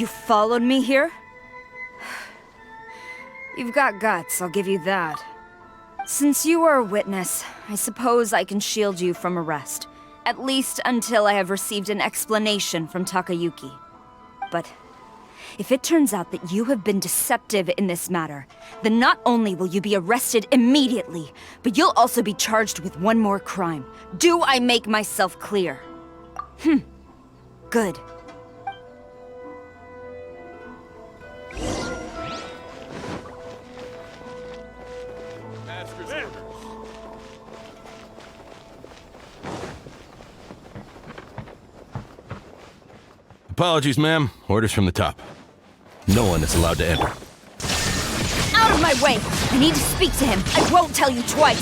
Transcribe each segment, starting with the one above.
You followed me here? You've got guts, I'll give you that. Since you are a witness, I suppose I can shield you from arrest. At least until I have received an explanation from Takayuki. But if it turns out that you have been deceptive in this matter, then not only will you be arrested immediately, but you'll also be charged with one more crime. Do I make myself clear? Good. Apologies, ma'am. Orders from the top. No one is allowed to enter. Out of my way! I need to speak to him. I won't tell you twice.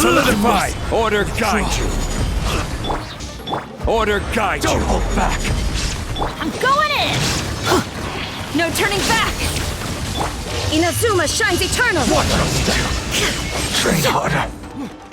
Solidify! Order guide you. Order guide you. Don't hold back! I'm going in! No turning back! Inazuma shines eternal! What a train harder.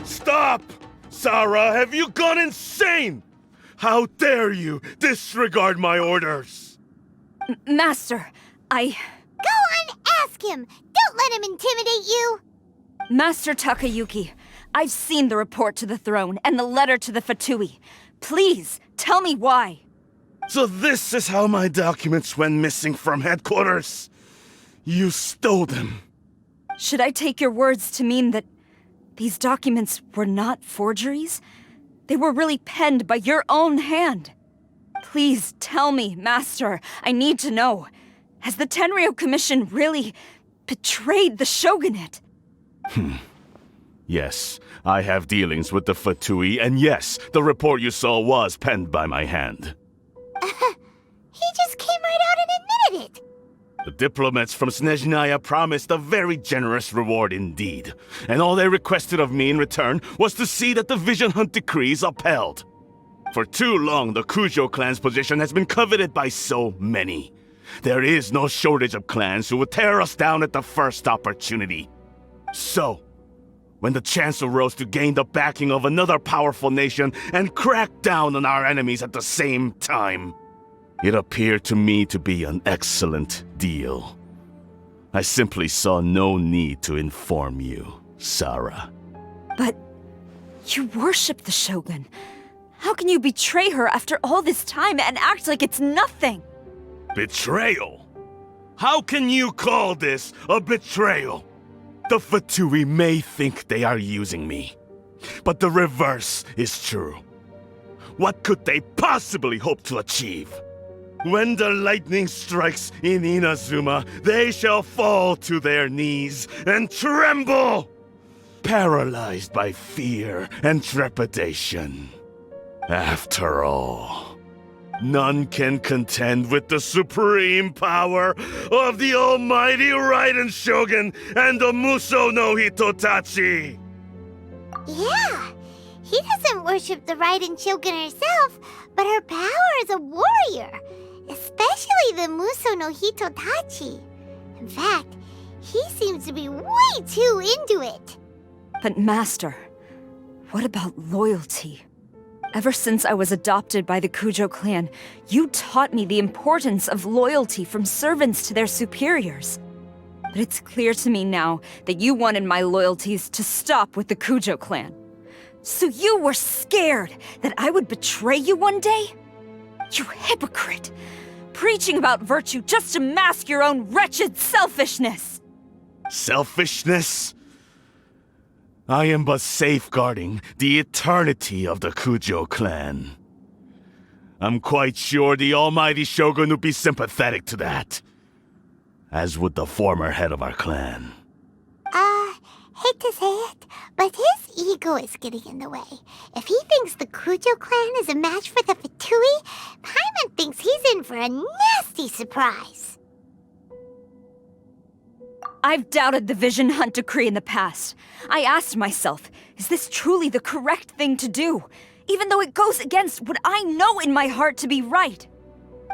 Stop! Sara, have you gone insane? How dare you disregard my orders? Master, Go on, ask him! Don't let him intimidate you! Master Takayuki, I've seen the report to the throne and the letter to the Fatui. Please, tell me why. So this is how my documents went missing from headquarters? You stole them. Should I take your words to mean that these documents were not forgeries? They were really penned by your own hand. Please tell me, Master. I need to know. Has the Tenryou Commission really betrayed the Shogunate? Yes, I have dealings with the Fatui, and yes, the report you saw was penned by my hand. He just came right out and admitted it! The diplomats from Snezhnaya promised a very generous reward indeed, and all they requested of me in return was to see that the Vision Hunt decree is upheld. For too long, the Kujou clan's position has been coveted by so many. There is no shortage of clans who would tear us down at the first opportunity. So, when the chance arose to gain the backing of another powerful nation and crack down on our enemies at the same time, it appeared to me to be an excellent deal. I simply saw no need to inform you, Sara. But you worship the Shogun. How can you betray her after all this time and act like it's nothing? Betrayal? How can you call this a betrayal? The Fatui may think they are using me, but the reverse is true. What could they possibly hope to achieve? When the lightning strikes in Inazuma, they shall fall to their knees and tremble, paralyzed by fear and trepidation. After all, none can contend with the supreme power of the almighty Raiden Shogun and the Musou no Hitotachi! Yeah, he doesn't worship the Raiden Shogun herself, but her power as a warrior, especially the Musou no Hitotachi. In fact, he seems to be way too into it. But Master, what about loyalty? Ever since I was adopted by the Kujou clan, you taught me the importance of loyalty from servants to their superiors. But it's clear to me now that you wanted my loyalties to stop with the Kujou clan. So you were scared that I would betray you one day? You hypocrite! Preaching about virtue just to mask your own wretched selfishness! Selfishness? I am but safeguarding the eternity of the Kujou clan. I'm quite sure the almighty Shogun would be sympathetic to that, as would the former head of our clan. Hate to say it, but his ego is getting in the way. If he thinks the Kujou clan is a match for the Fatui, Paimon thinks he's in for a nasty surprise. I've doubted the Vision Hunt decree in the past. I asked myself, is this truly the correct thing to do? Even though it goes against what I know in my heart to be right.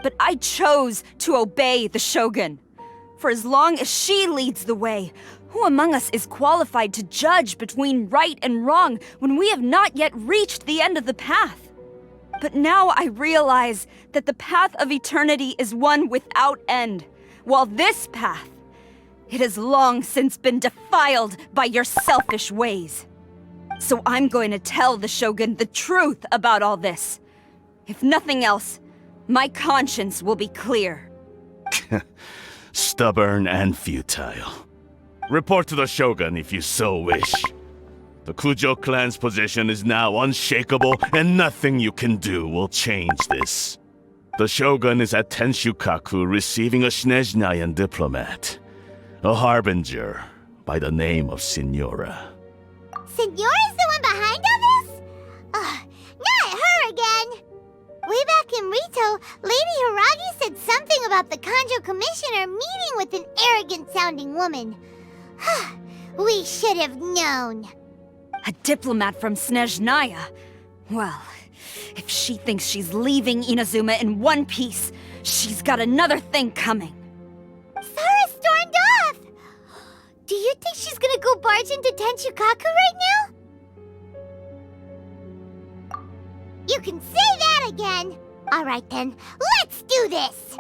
But I chose to obey the Shogun. For as long as she leads the way, Who among us is qualified to judge between right and wrong when we have not yet reached the end of the path? But now I realize that the path of eternity is one without end, while this path, it has long since been defiled by your selfish ways. So I'm going to tell the Shogun the truth about all this. If nothing else, my conscience will be clear. Stubborn and futile. Report to the Shogun if you so wish. The Kujou clan's position is now unshakable, and nothing you can do will change this. The Shogun is at Tenshukaku receiving a Snezhnayan diplomat, a harbinger by the name of Signora. Signora's the one behind all this? Not her again! Way back in Rito, Lady Hiragi said something about the Kanjo Commissioner meeting with an arrogant-sounding woman. We should have known. A diplomat from Snezhnaya? Well, if she thinks she's leaving Inazuma in one piece, she's got another thing coming. Sara stormed off! Do you think she's gonna go barge into Tenshukaku right now? You can say that again! Alright then, let's do this!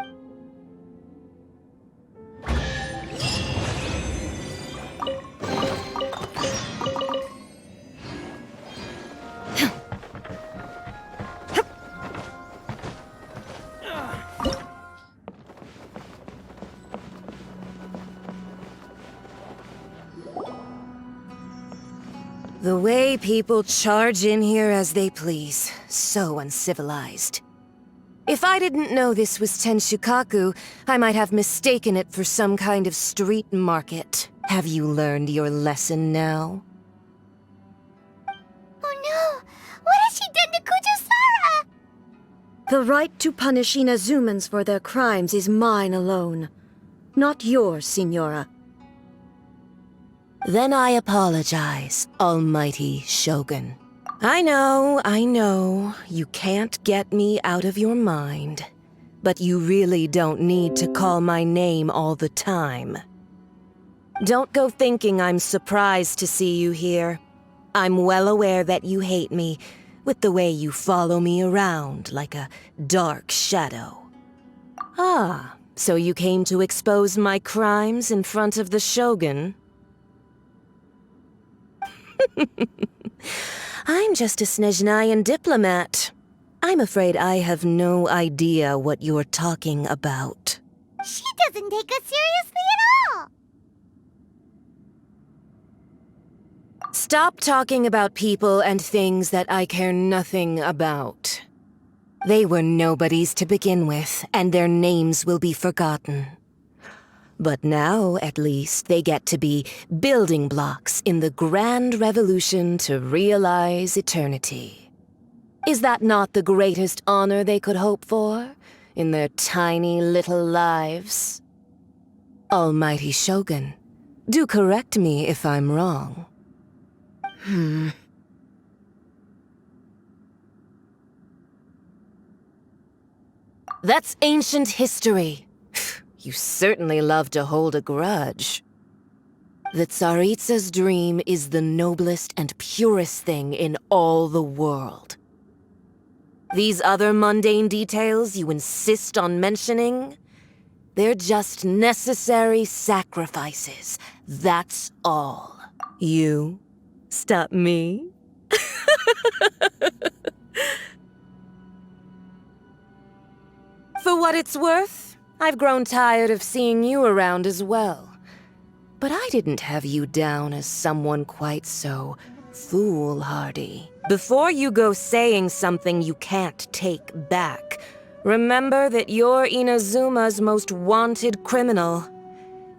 The way people charge in here as they please. So uncivilized. If I didn't know this was Tenshukaku, I might have mistaken it for some kind of street market. Have you learned your lesson now? Oh no! What has she done to Kujou Sara? The right to punish Inazumans for their crimes is mine alone. Not yours, Signora. Then I apologize, Almighty Shogun. I know, you can't get me out of your mind. But you really don't need to call my name all the time. Don't go thinking I'm surprised to see you here. I'm well aware that you hate me, with the way you follow me around like a dark shadow. Ah, so you came to expose my crimes in front of the Shogun? I'm just a Snezhnayan diplomat. I'm afraid I have no idea what you're talking about. She doesn't take us seriously at all! Stop talking about people and things that I care nothing about. They were nobodies to begin with, and their names will be forgotten. But now, at least, they get to be building blocks in the grand revolution to realize eternity. Is that not the greatest honor they could hope for in their tiny little lives? Almighty Shogun, do correct me if I'm wrong. That's ancient history. You certainly love to hold a grudge. The Tsaritsa's dream is the noblest and purest thing in all the world. These other mundane details you insist on mentioning, they're just necessary sacrifices. That's all. You stop me? For what it's worth, I've grown tired of seeing you around as well. But I didn't have you down as someone quite so foolhardy. Before you go saying something you can't take back, remember that you're Inazuma's most wanted criminal.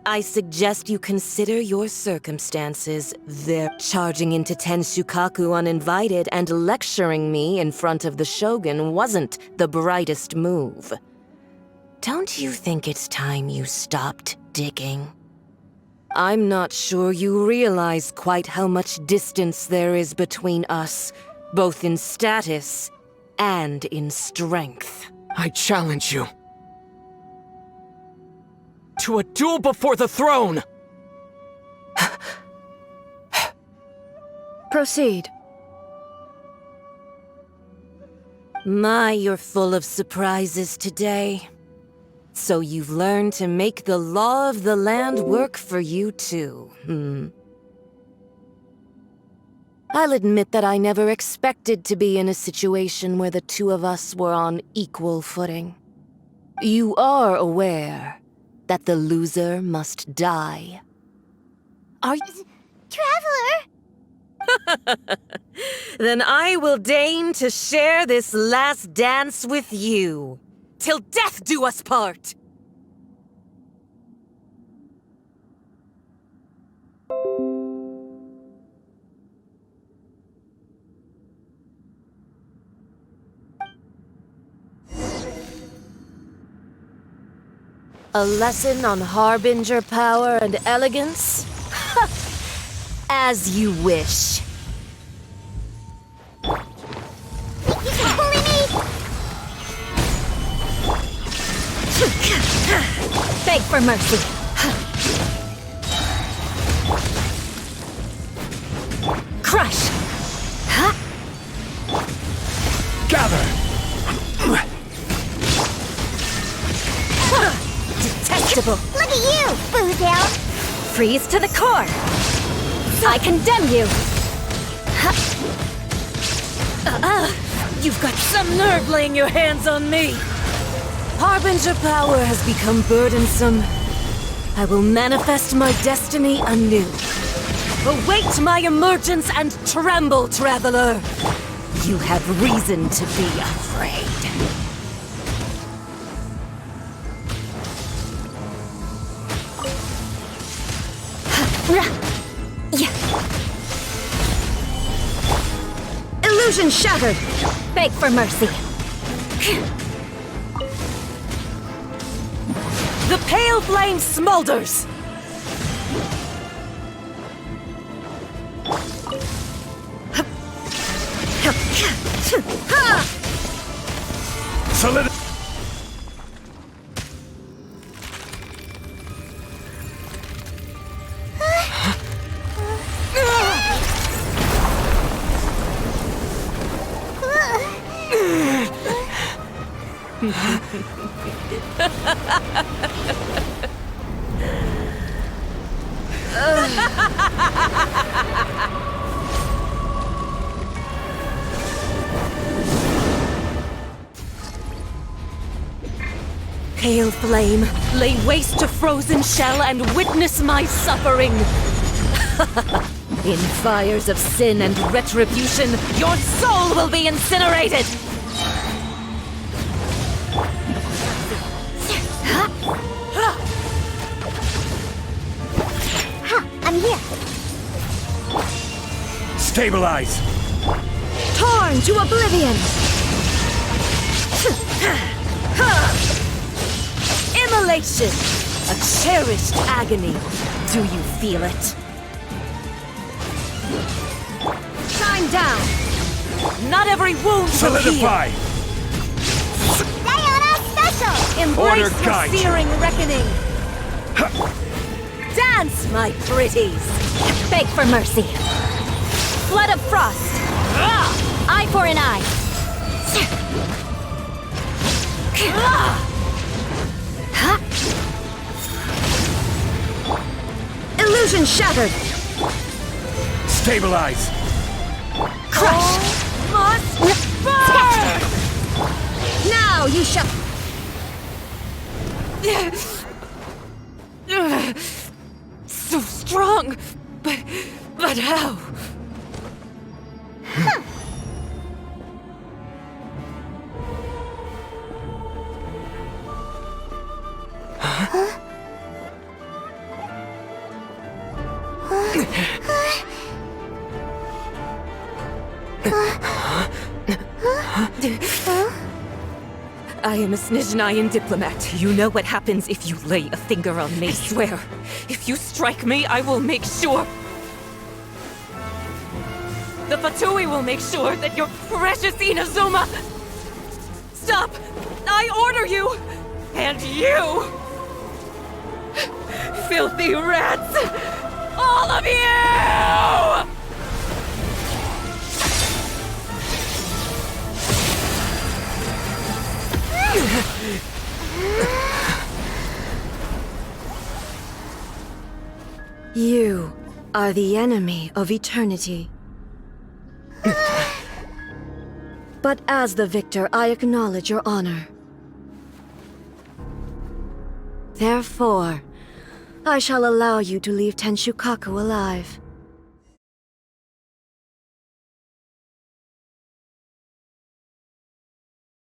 I suggest you consider your circumstances. They're charging into Tenshukaku uninvited and lecturing me in front of the Shogun wasn't the brightest move. Don't you think it's time you stopped digging? I'm not sure you realize quite how much distance there is between us, both in status and in strength. I challenge you to a duel before the throne! Proceed. My, you're full of surprises today. So you've learned to make the law of the land work for you too, I'll admit that I never expected to be in a situation where the two of us were on equal footing. You are aware that the loser must die. Are you... Traveler! Then I will deign to share this last dance with you. Till death do us part! A lesson on Harbinger power and elegance? As you wish. Thank you for pulling me! Beg for mercy. Crush! Gather! Detestable! Look at you, Boozle! Freeze to the core! I condemn you! You've got some nerve laying your hands on me! Harbinger power has become burdensome. I will manifest my destiny anew. Await my emergence and tremble, traveler! You have reason to be afraid. Illusion shattered! Beg for mercy. The pale flame smolders! Solid. Pale flame, lay waste to frozen shell and witness my suffering. In fires of sin and retribution, your soul will be incinerated! I'm here. Stabilize. Torn to oblivion! Immolation! A cherished agony. Do you feel it? Shine down! Not every wound will heal. Solidify. Sayonara special! Embrace Order your guide. searing reckoning. Dance, my pretties! Beg for mercy. Flood of frost. Eye for an eye. Illusion shattered! Stabilize. Crush! Must burn! Now you shall... So strong, but how? I am a Snezhnayan diplomat. You know what happens if you lay a finger on me, swear. If you strike me, I will make sure... The Fatui will make sure that your precious Inazuma... Stop! I order you! And you! Filthy rats! All of you! You are the enemy of eternity. But as the victor, I acknowledge your honor. Therefore, I shall allow you to leave Tenshukaku alive.